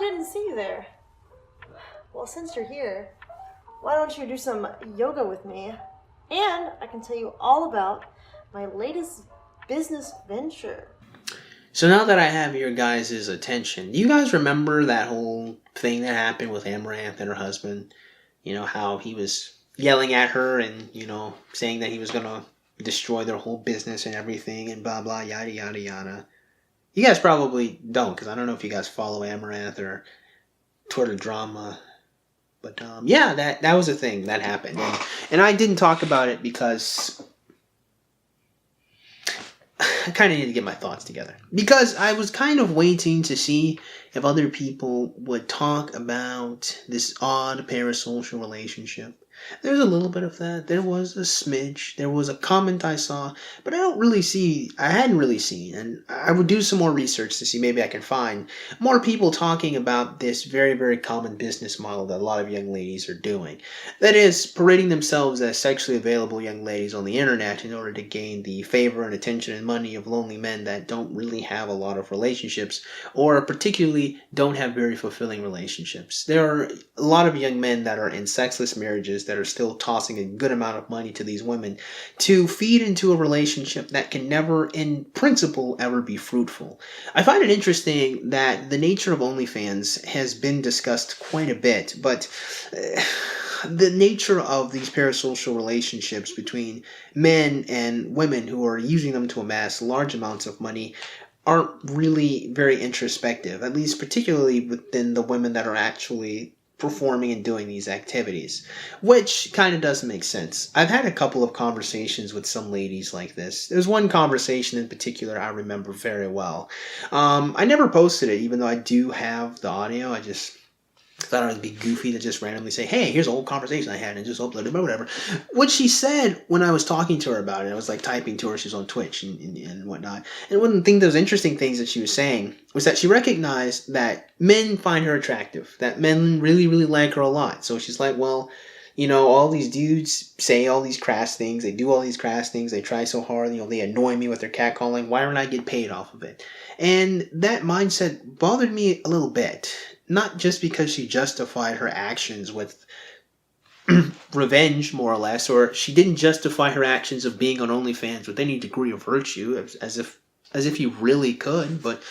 didn't see you there. Well, since you're here, why don't you do some yoga with me? And I can tell you all about my latest business venture. So now that I have your guys' attention, do you guys remember that whole thing that happened with Amouranth and her husband? You know, how he was yelling at her and, saying that he was going to destroy their whole business and everything and blah, blah, yada, yada, yada. You guys probably don't, because I don't know if you guys follow Amouranth or Twitter drama. But, yeah, that was a thing that happened. And I didn't talk about it because I kind of need to get my thoughts together. Because I was kind of waiting to see if other people would talk about this odd parasocial relationship. There's a little bit of that. There was a smidge. There was a comment I saw. But I hadn't really seen. And I would do some more research to see maybe I can find more people talking about this very, very common business model that a lot of young ladies are doing. That is, parading themselves as sexually available young ladies on the internet in order to gain the favor and attention and money of lonely men that don't really have a lot of relationships, or particularly don't have very fulfilling relationships. There are a lot of young men that are in sexless marriages that are still tossing a good amount of money to these women to feed into a relationship that can never, in principle, ever be fruitful. I find it interesting that the nature of OnlyFans has been discussed quite a bit, but the nature of these parasocial relationships between men and women who are using them to amass large amounts of money aren't really very introspective, at least particularly within the women that are actually performing and doing these activities, which kind of doesn't make sense. I've had a couple of conversations with some ladies like this. There's one conversation in particular I remember very well. I never posted it, even though I do have the audio. I just thought it would be goofy to just randomly say, hey, here's an old conversation I had and just upload it, or whatever. What she said when I was talking to her about it, I was like typing to her, she was on Twitch and whatnot. And one of the things, those interesting things that she was saying was that she recognized that men find her attractive, that men really, really like her a lot. So she's like, well, all these dudes say all these crass things, they do all these crass things, they try so hard, they annoy me with their catcalling, why don't I get paid off of it? And that mindset bothered me a little bit. Not just because she justified her actions with revenge, more or less, or she didn't justify her actions of being on OnlyFans with any degree of virtue, as if you really could, but,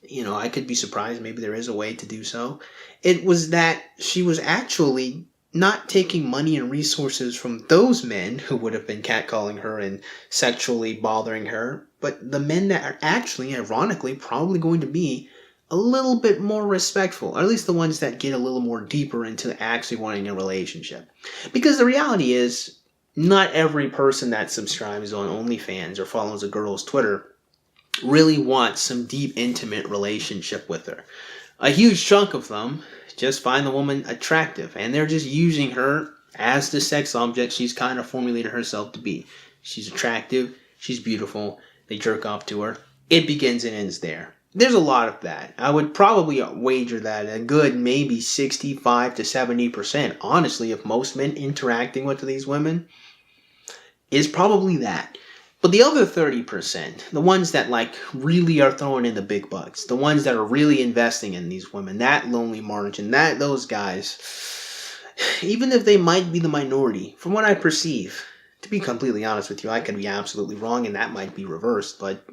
I could be surprised, maybe there is a way to do so. It was that she was actually not taking money and resources from those men who would have been catcalling her and sexually bothering her, but the men that are actually, ironically, probably going to be a little bit more respectful, or at least the ones that get a little more deeper into actually wanting a relationship. Because the reality is, not every person that subscribes on OnlyFans or follows a girl's Twitter really wants some deep, intimate relationship with her. A huge chunk of them just find the woman attractive, and they're just using her as the sex object she's kind of formulated herself to be. She's attractive, she's beautiful, they jerk off to her. It begins and ends there. There's a lot of that. I would probably wager that a good maybe 65 to 70%, honestly, of most men interacting with these women is probably that. But the other 30%, the ones that really are throwing in the big bucks, the ones that are really investing in these women, that lonely margin, those guys, even if they might be the minority, from what I perceive, to be completely honest with you, I could be absolutely wrong and that might be reversed, but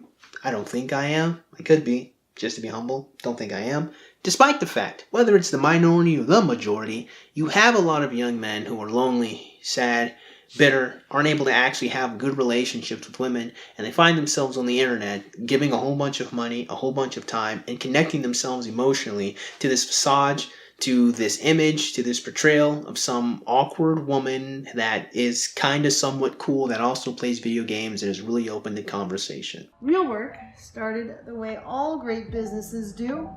I don't think I am. I could be. Just to be humble, don't think I am. Despite the fact, whether it's the minority or the majority, you have a lot of young men who are lonely, sad, bitter, aren't able to actually have good relationships with women, and they find themselves on the internet giving a whole bunch of money, a whole bunch of time, and connecting themselves emotionally to this facade, to this image, to this portrayal of some awkward woman that is kind of somewhat cool, that also plays video games and is really open to conversation. Real work started the way all great businesses do,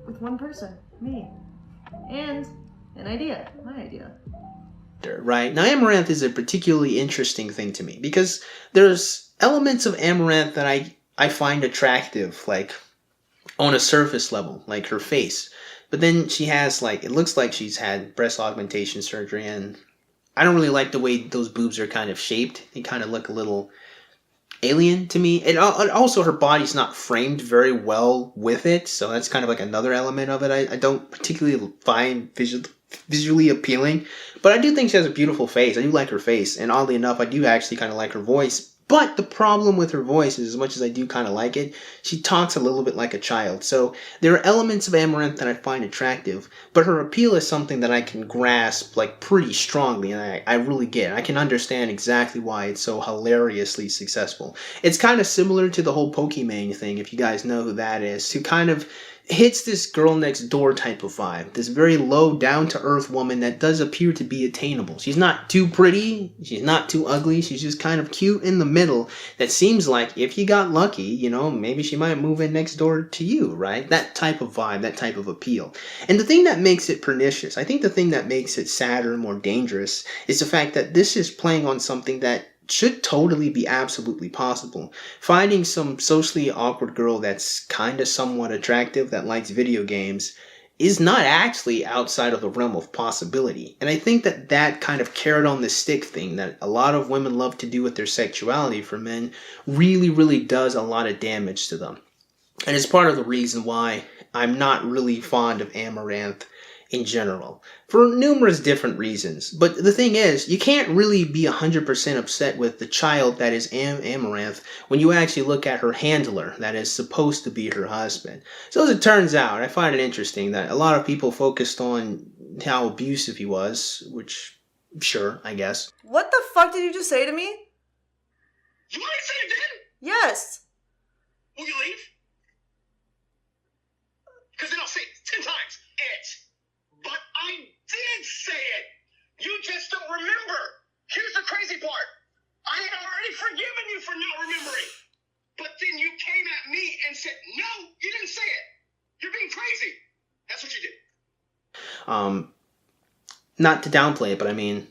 with one person, me, and an idea, my idea. Right? Now, Amouranth is a particularly interesting thing to me because there's elements of Amouranth that I find attractive, like on a surface level, like her face. But then she has, it looks like she's had breast augmentation surgery, and I don't really like the way those boobs are kind of shaped. They kind of look a little alien to me. Also, her body's not framed very well with it, so that's kind of like another element of it I don't particularly find visually appealing. But I do think she has a beautiful face. I do like her face, and oddly enough, I do actually kind of like her voice. But the problem with her voice is, as much as I do kind of like it, she talks a little bit like a child. So there are elements of Amouranth that I find attractive, but her appeal is something that I can grasp like pretty strongly, and I really get. I can understand exactly why it's so hilariously successful. It's kind of similar to the whole Pokimane thing, if you guys know who that is, who kind of hits this girl next door type of vibe. This very low, down-to-earth woman that does appear to be attainable. She's not too pretty, she's not too ugly, she's just kind of cute in the middle. That seems like if you got lucky, you know, maybe she might move in next door to you, right? That type of vibe, that type of appeal. And the thing that makes it pernicious, I think the thing that makes it sadder and more dangerous, is the fact that this is playing on something that should totally be absolutely possible. Finding some socially awkward girl that's kind of somewhat attractive that likes video games is not actually outside of the realm of possibility. And I think that that kind of carrot on the stick thing that a lot of women love to do with their sexuality for men really does a lot of damage to them. And it's part of the reason why I'm not really fond of Amouranth in general, for numerous different reasons. But the thing is, you can't really be 100% upset with the child that is Amouranth when you actually look at her handler that is supposed to be her husband. So as it turns out, I find it interesting that a lot of people focused on how abusive he was, which, sure, I guess. What the fuck did you just say to me? You want to say it again? Yes. Will you leave? Because then I'll say it 10 times. But I did say it. You just don't remember. Here's the crazy part. I had already forgiven you for not remembering. But then you came at me and said, no, you didn't say it. You're being crazy. That's what you did. Not to downplay it, but I mean,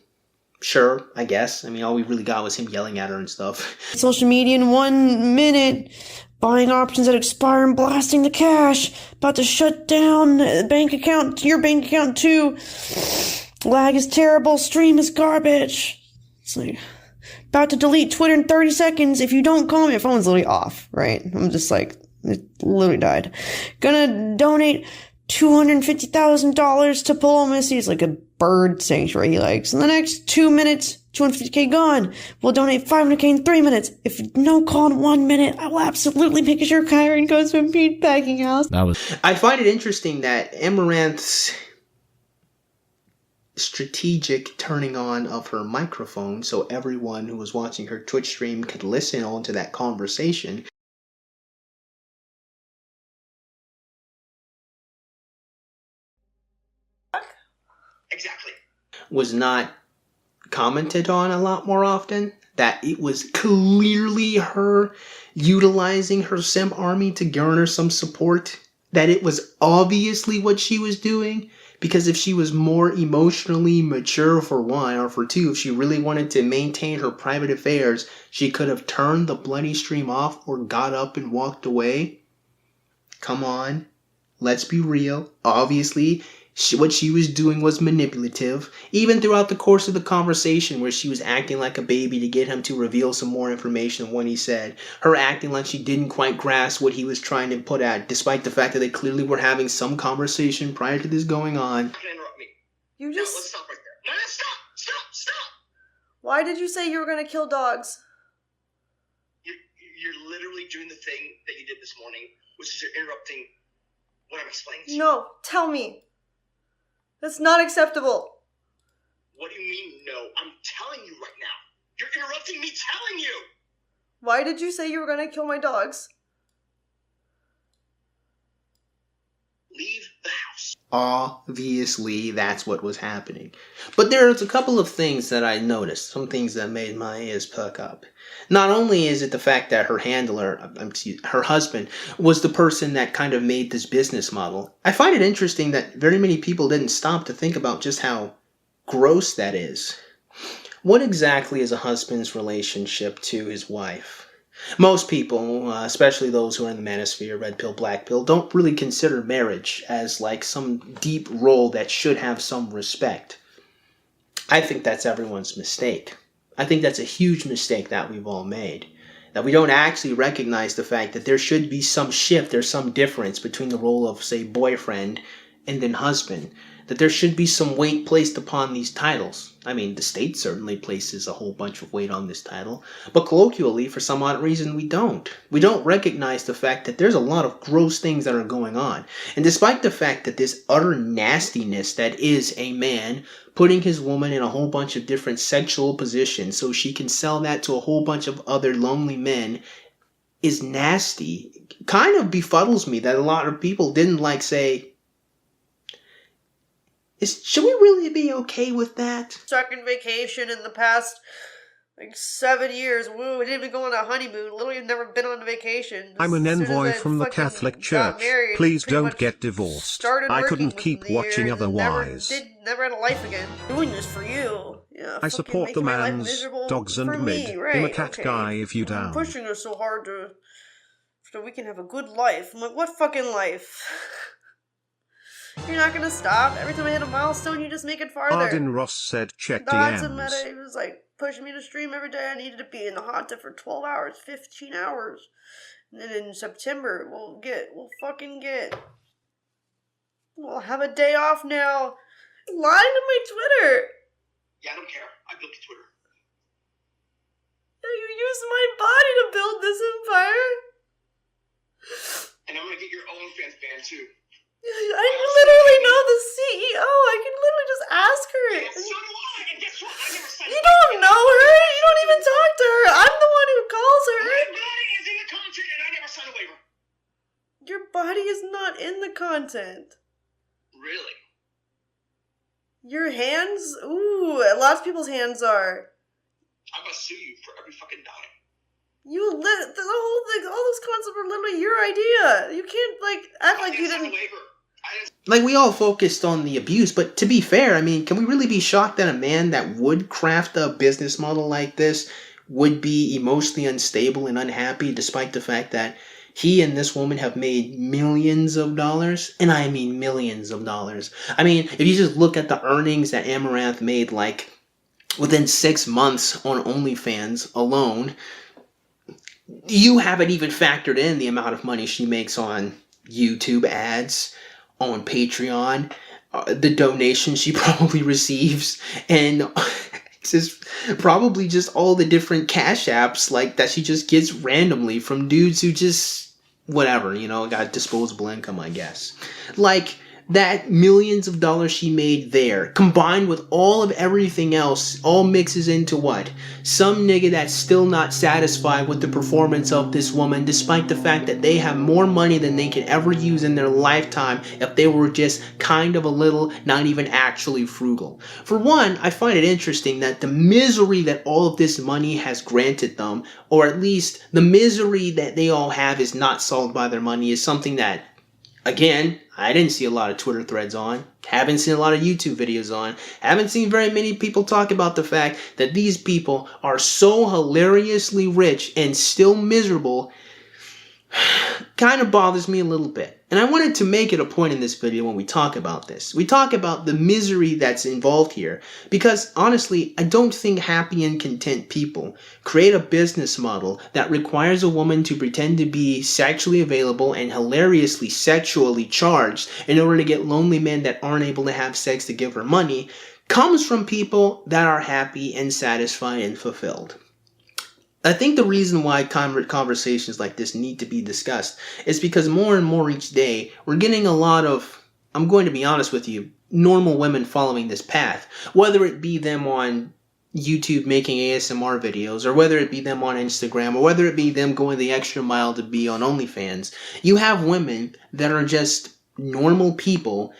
sure, I guess. I mean, all we really got was him yelling at her and stuff. Social media in 1 minute. Buying options that expire and blasting the cash. About to shut down bank account, your bank account too. Lag is terrible. Stream is garbage. It's like, about to delete Twitter in 30 seconds. If you don't call me, your phone's literally off, right? I'm just like, it literally died. Gonna donate $250,000 to Palomacy. It's like a bird sanctuary he likes. In the next 2 minutes, $250K gone. We'll donate $500K in 3 minutes. If no call in 1 minute, I will absolutely make sure Kyron goes to a meat packing house. I find it interesting that Amouranth's strategic turning on of her microphone so everyone who was watching her Twitch stream could listen on to that conversation Exactly. was not commented on a lot more often. That it was clearly her utilizing her simp army to garner some support. That it was obviously what she was doing. Because if she was more emotionally mature, for one, or for two, if she really wanted to maintain her private affairs, she could have turned the bloody stream off or got up and walked away. Come on. Let's be real. Obviously, what she was doing was manipulative. Even throughout the course of the conversation where she was acting like a baby to get him to reveal some more information than what he said. Her acting like she didn't quite grasp what he was trying to put at, despite the fact that they clearly were having some conversation prior to this going on. You can interrupt me. You No, just... let's stop right there. No, stop. Why did you say you were gonna kill dogs? You're literally doing the thing that you did this morning, which is you're interrupting what I'm explaining to you. No, tell me. That's not acceptable. What do you mean, no? I'm telling you right now. You're interrupting me telling you. Why did you say you were gonna kill my dogs? Leave the house. Obviously, that's what was happening. But there's a couple of things that I noticed. Some things that made my ears perk up. Not only is it the fact that her handler, her husband, was the person that kind of made this business model. I find it interesting that very many people didn't stop to think about just how gross that is. What exactly is a husband's relationship to his wife? Most people, especially those who are in the manosphere, red pill, black pill, don't really consider marriage as like some deep role that should have some respect. I think that's everyone's mistake. I think that's a huge mistake that we've all made. That we don't actually recognize the fact that there should be some shift, there's some difference between the role of, say, boyfriend and then husband. That there should be some weight placed upon these titles. I mean, the state certainly places a whole bunch of weight on this title, but colloquially, for some odd reason, we don't. We don't recognize the fact that there's a lot of gross things that are going on. And despite the fact that this utter nastiness that is a man putting his woman in a whole bunch of different sexual positions so she can sell that to a whole bunch of other lonely men is nasty, kind of befuddles me that a lot of people didn't say, should we really be okay with that? Second vacation in the past 7 years. Woo, we didn't even go on a honeymoon. Literally never been on a vacation. I'm an envoy from the Catholic Church. Please don't get divorced. I couldn't keep watching otherwise. Never had a life again. Doing this for you. Yeah, I support the man's dogs and mid. Right, I'm a cat guy if you down. I'm pushing her so hard so we can have a good life. I'm like, what fucking life? You're not gonna stop. Every time I hit a milestone, you just make it farther. Arden Ross said, check Dogs DMs. and Meta, he was pushing me to stream every day. I needed to be in the hot tub for 12 hours, 15 hours. And then in September, we'll have a day off now. Lying to my Twitter. Yeah, I don't care. I built Twitter. You used my body to build this empire. And I'm gonna get your OnlyFans banned too. I literally know the CEO. I can literally just ask her. And so do I. And guess what? I never signed You don't know her. You don't even talk to her. I'm the one who calls her. My body is in the content, and I never signed a waiver. Your body is not in the content. Really? Your hands? Ooh, lots of people's hands are. I'm gonna sue you for every fucking dime. The whole thing, all those concepts are literally your idea. You can't act like you didn't. We all focused on the abuse, but to be fair, I mean, can we really be shocked that a man that would craft a business model like this would be emotionally unstable and unhappy, despite the fact that he and this woman have made millions of dollars? And I mean millions of dollars. I mean, if you just look at the earnings that Amouranth made, within 6 months on OnlyFans alone, you haven't even factored in the amount of money she makes on YouTube ads, on Patreon, the donations she probably receives, and probably just all the different cash apps that she just gets randomly from dudes who just, whatever, got disposable income, I guess. That millions of dollars she made there, combined with all of everything else, all mixes into what? Some nigga that's still not satisfied with the performance of this woman, despite the fact that they have more money than they could ever use in their lifetime if they were just kind of a little, not even actually frugal. For one, I find it interesting that the misery that all of this money has granted them, or at least the misery that they all have is not solved by their money, is something that, again, I didn't see a lot of Twitter threads on, haven't seen a lot of YouTube videos on, haven't seen very many people talk about the fact that these people are so hilariously rich and still miserable. Kind of bothers me a little bit. And I wanted to make it a point in this video when we talk about this. We talk about the misery that's involved here. Because honestly, I don't think happy and content people create a business model that requires a woman to pretend to be sexually available and hilariously sexually charged in order to get lonely men that aren't able to have sex to give her money, comes from people that are happy and satisfied and fulfilled. I think the reason why conversations like this need to be discussed is because more and more each day, we're getting a lot of, I'm going to be honest with you, normal women following this path. Whether it be them on YouTube making ASMR videos, or whether it be them on Instagram, or whether it be them going the extra mile to be on OnlyFans. You have women that are just normal people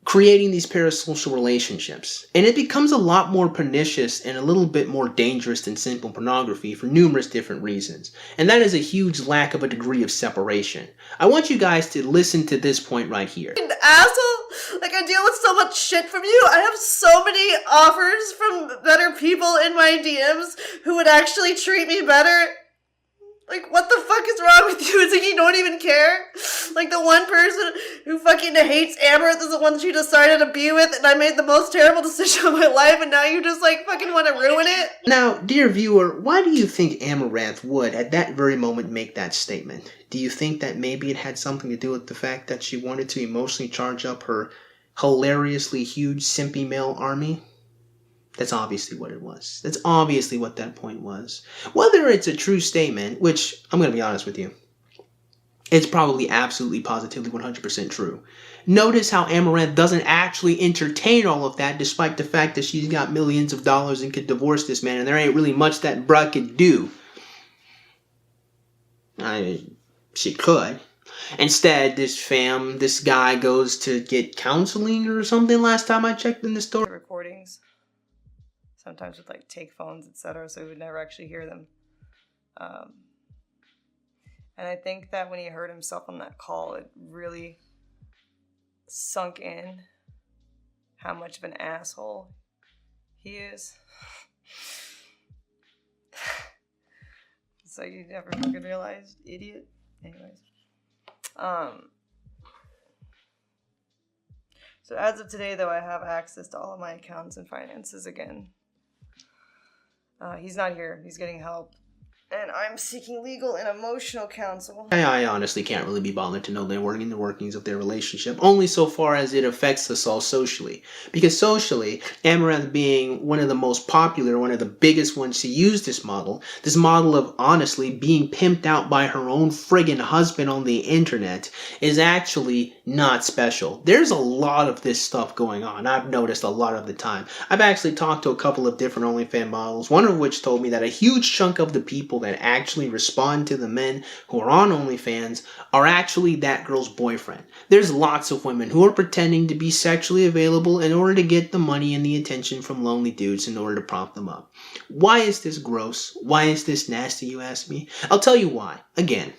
creating these parasocial relationships. And it becomes a lot more pernicious and a little bit more dangerous than simple pornography for numerous different reasons. And that is a huge lack of a degree of separation. I want you guys to listen to this point right here. Asshole! I deal with so much shit from you. I have so many offers from better people in my DMs who would actually treat me better. Like, what the fuck is wrong with you? It's like you don't even care? Like, the one person who fucking hates Amouranth is the one that you decided to be with, and I made the most terrible decision of my life, and now you just, like, fucking want to ruin it? Now, dear viewer, why do you think Amouranth would, at that very moment, make that statement? Do you think that maybe it had something to do with the fact that she wanted to emotionally charge up her hilariously huge simpy male army? That's obviously what it was. That's obviously what that point was. Whether it's a true statement, which, I'm going to be honest with you, it's probably absolutely, positively, 100% true. Notice how Amouranth doesn't actually entertain all of that, despite the fact that she's got millions of dollars and could divorce this man, and there ain't really much that bruh could do. She could. Instead, this guy goes to get counseling or something last time I checked in the store. Recordings. Sometimes with like take phones, etc., so we would never actually hear them. And I think that when he heard himself on that call, it really sunk in how much of an asshole he is. It's like you never fucking realized, idiot. Anyways. So as of today, though, I have access to all of my accounts and finances again. He's not here. He's getting help. And I'm seeking legal and emotional counsel. I honestly can't really be bothered to know the workings of their relationship, only so far as it affects us all socially. Because socially, Amouranth being one of the most popular, one of the biggest ones to use this model of honestly being pimped out by her own friggin' husband on the internet, is actually not special. There's a lot of this stuff going on. I've noticed a lot of the time. I've actually talked to a couple of different OnlyFans models, one of which told me that a huge chunk of the people that actually respond to the men who are on OnlyFans are actually that girl's boyfriend. There's lots of women who are pretending to be sexually available in order to get the money and the attention from lonely dudes in order to prop them up. Why is this gross? Why is this nasty, you ask me? I'll tell you why. Again,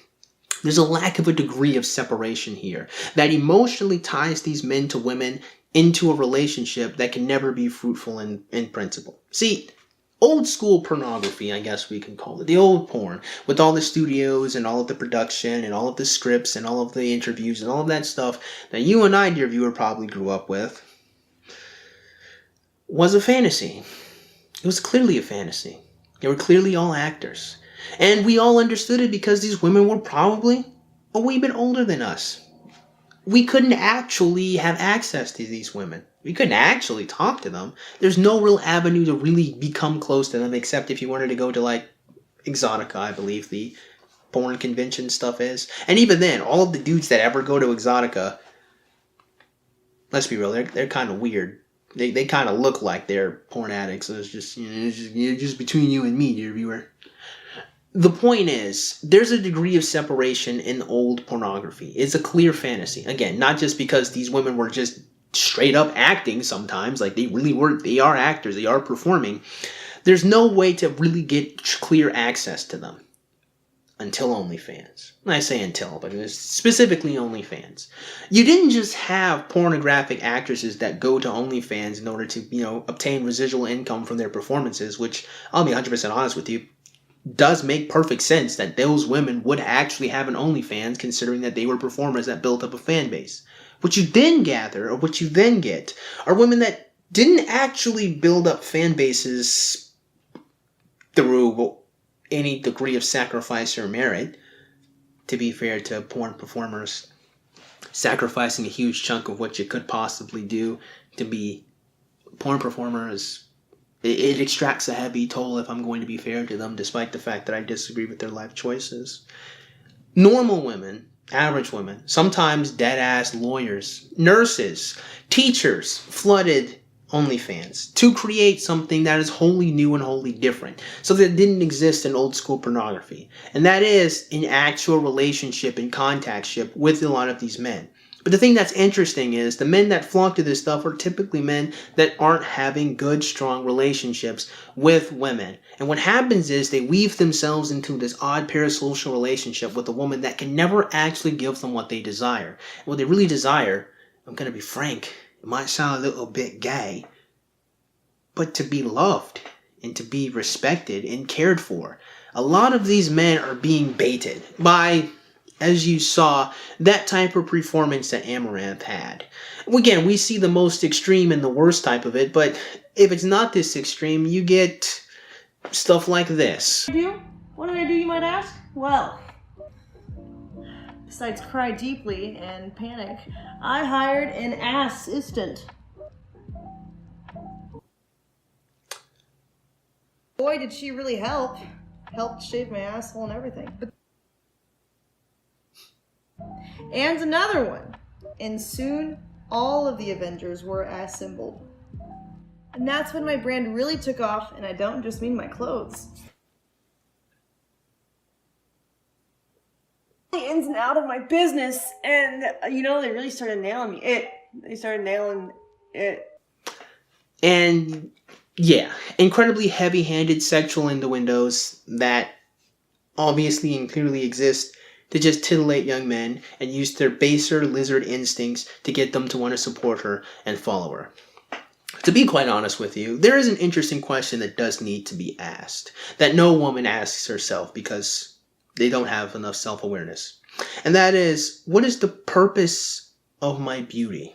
there's a lack of a degree of separation here that emotionally ties these men to women into a relationship that can never be fruitful in principle. See, old school pornography, I guess we can call it. The old porn, with all the studios and all of the production and all of the scripts and all of the interviews and all of that stuff that you and I, dear viewer, probably grew up with, was a fantasy. It was clearly a fantasy. They were clearly all actors. And we all understood it because these women were probably a wee bit older than us. We couldn't actually have access to these women. We couldn't actually talk to them. There's no real avenue to really become close to them, except if you wanted to go to, like, Exotica, I believe the porn convention stuff is. And even then, all of the dudes that ever go to Exotica, let's be real, they're kind of weird. They kind of look like they're porn addicts. So it's just, just between you and me, dear viewer. The point is, there's a degree of separation in old pornography. It's a clear fantasy. Again, not just because these women were just straight up acting sometimes, like they really were, they are actors, they are performing. There's no way to really get clear access to them until OnlyFans. I say until, but it's specifically OnlyFans. You didn't just have pornographic actresses that go to OnlyFans in order to, obtain residual income from their performances, which, I'll be 100% honest with you, does make perfect sense that those women would actually have an OnlyFans, considering that they were performers that built up a fan base. What you then gather, or what you then get, are women that didn't actually build up fan bases through any degree of sacrifice or merit. To be fair to porn performers, sacrificing a huge chunk of what you could possibly do to be a porn performer it extracts a heavy toll, if I'm going to be fair to them, despite the fact that I disagree with their life choices. Normal women, average women, sometimes dead-ass lawyers, nurses, teachers flooded OnlyFans to create something that is wholly new and wholly different, so that didn't exist in old school pornography. And that is an actual relationship and contactship with a lot of these men. But the thing that's interesting is the men that flock to this stuff are typically men that aren't having good, strong relationships with women. And what happens is they weave themselves into this odd parasocial relationship with a woman that can never actually give them what they desire. And what they really desire, I'm going to be frank, it might sound a little bit gay, but to be loved and to be respected and cared for. A lot of these men are being baited by, as you saw, that type of performance that Amouranth had. Again, we see the most extreme and the worst type of it, but if it's not this extreme, you get stuff like this. What did I do, you might ask? Well, besides cry deeply and panic, I hired an assistant. Boy, did she really help. Helped shave my asshole and everything. And another one. And soon, all of the Avengers were assembled. And that's when my brand really took off, and I don't just mean my clothes. The ins and out of my business, and you know, they really started nailing me. They started nailing it. And yeah, incredibly heavy-handed sexual innuendos that obviously and clearly exist to just titillate young men and use their baser lizard instincts to get them to want to support her and follow her. To be quite honest with you, there is an interesting question that does need to be asked, that no woman asks herself because they don't have enough self-awareness. And that is, what is the purpose of my beauty?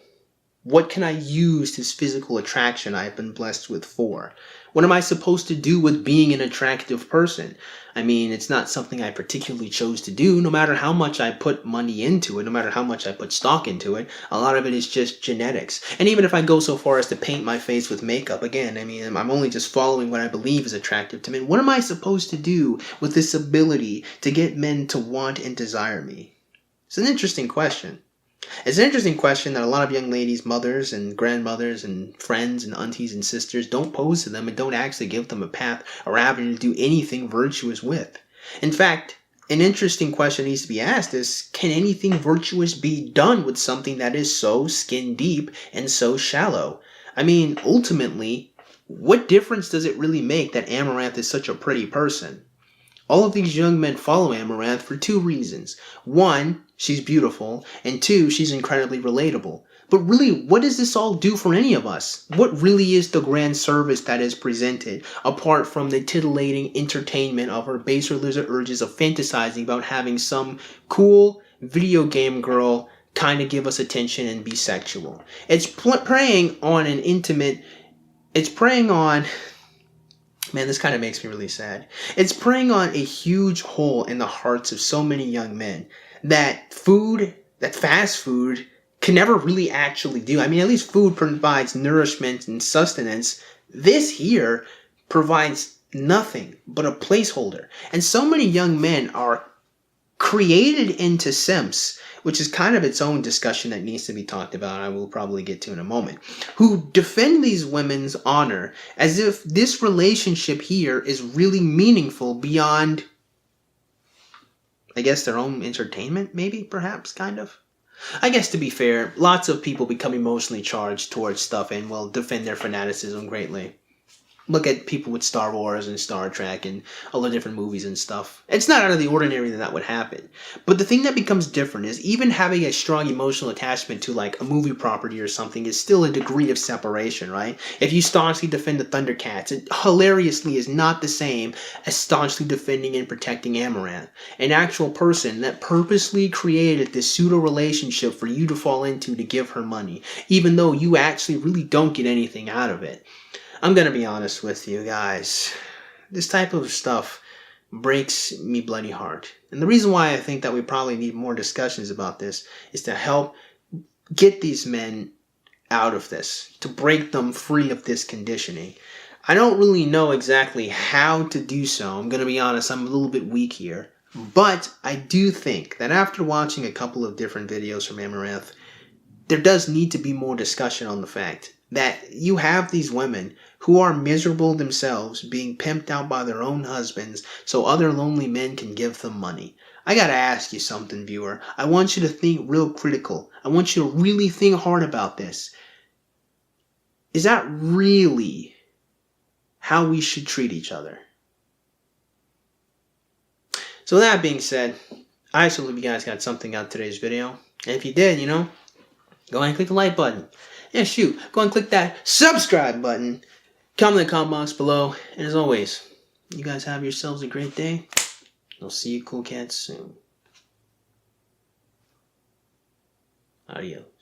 What can I use this physical attraction I've been blessed with for? What am I supposed to do with being an attractive person? I mean, it's not something I particularly chose to do, no matter how much I put money into it, no matter how much I put stock into it. A lot of it is just genetics. And even if I go so far as to paint my face with makeup, again, I mean, I'm only just following what I believe is attractive to men. What am I supposed to do with this ability to get men to want and desire me? It's an interesting question. It's an interesting question that a lot of young ladies, mothers and grandmothers and friends and aunties and sisters don't pose to them and don't actually give them a path or avenue to do anything virtuous with. In fact, an interesting question needs to be asked is, can anything virtuous be done with something that is so skin deep and so shallow? I mean, ultimately, what difference does it really make that Amouranth is such a pretty person? All of these young men follow Amouranth for two reasons. One, she's beautiful, and two, she's incredibly relatable. But really, what does this all do for any of us? What really is the grand service that is presented, apart from the titillating entertainment of our baser lizard urges of fantasizing about having some cool video game girl kind of give us attention and be sexual? It's preying on an intimate... It's preying on... Man, this kind of makes me really sad. It's preying on a huge hole in the hearts of so many young men that fast food can never really actually do. I mean, at least food provides nourishment and sustenance. This here provides nothing but a placeholder. And so many young men are created into simps, which is kind of its own discussion that needs to be talked about, I will probably get to in a moment, who defend these women's honor as if this relationship here is really meaningful beyond, I guess, their own entertainment, maybe, perhaps, kind of. I guess, to be fair, lots of people become emotionally charged towards stuff and will defend their fanaticism greatly. Look at people with Star Wars and Star Trek and all the different movies and stuff. It's not out of the ordinary that would happen. But the thing that becomes different is even having a strong emotional attachment to like a movie property or something is still a degree of separation, right? If you staunchly defend the Thundercats, it hilariously is not the same as staunchly defending and protecting Amouranth, an actual person that purposely created this pseudo-relationship for you to fall into to give her money, even though you actually really don't get anything out of it. I'm gonna be honest with you guys. This type of stuff breaks me bloody heart. And the reason why I think that we probably need more discussions about this is to help get these men out of this, to break them free of this conditioning. I don't really know exactly how to do so. I'm gonna be honest, I'm a little bit weak here. But I do think that after watching a couple of different videos from Amouranth, there does need to be more discussion on the fact that you have these women who are miserable themselves being pimped out by their own husbands so other lonely men can give them money. I gotta ask you something, viewer. I want you to think real critical. I want you to really think hard about this. Is that really how we should treat each other? So that being said, I just hope you guys got something out of today's video. And if you did, go ahead and click the like button. Yeah, shoot, go and click that subscribe button. Comment in the comment box below. And as always, You guys have yourselves a great day. I'll see you cool cats soon. Adios.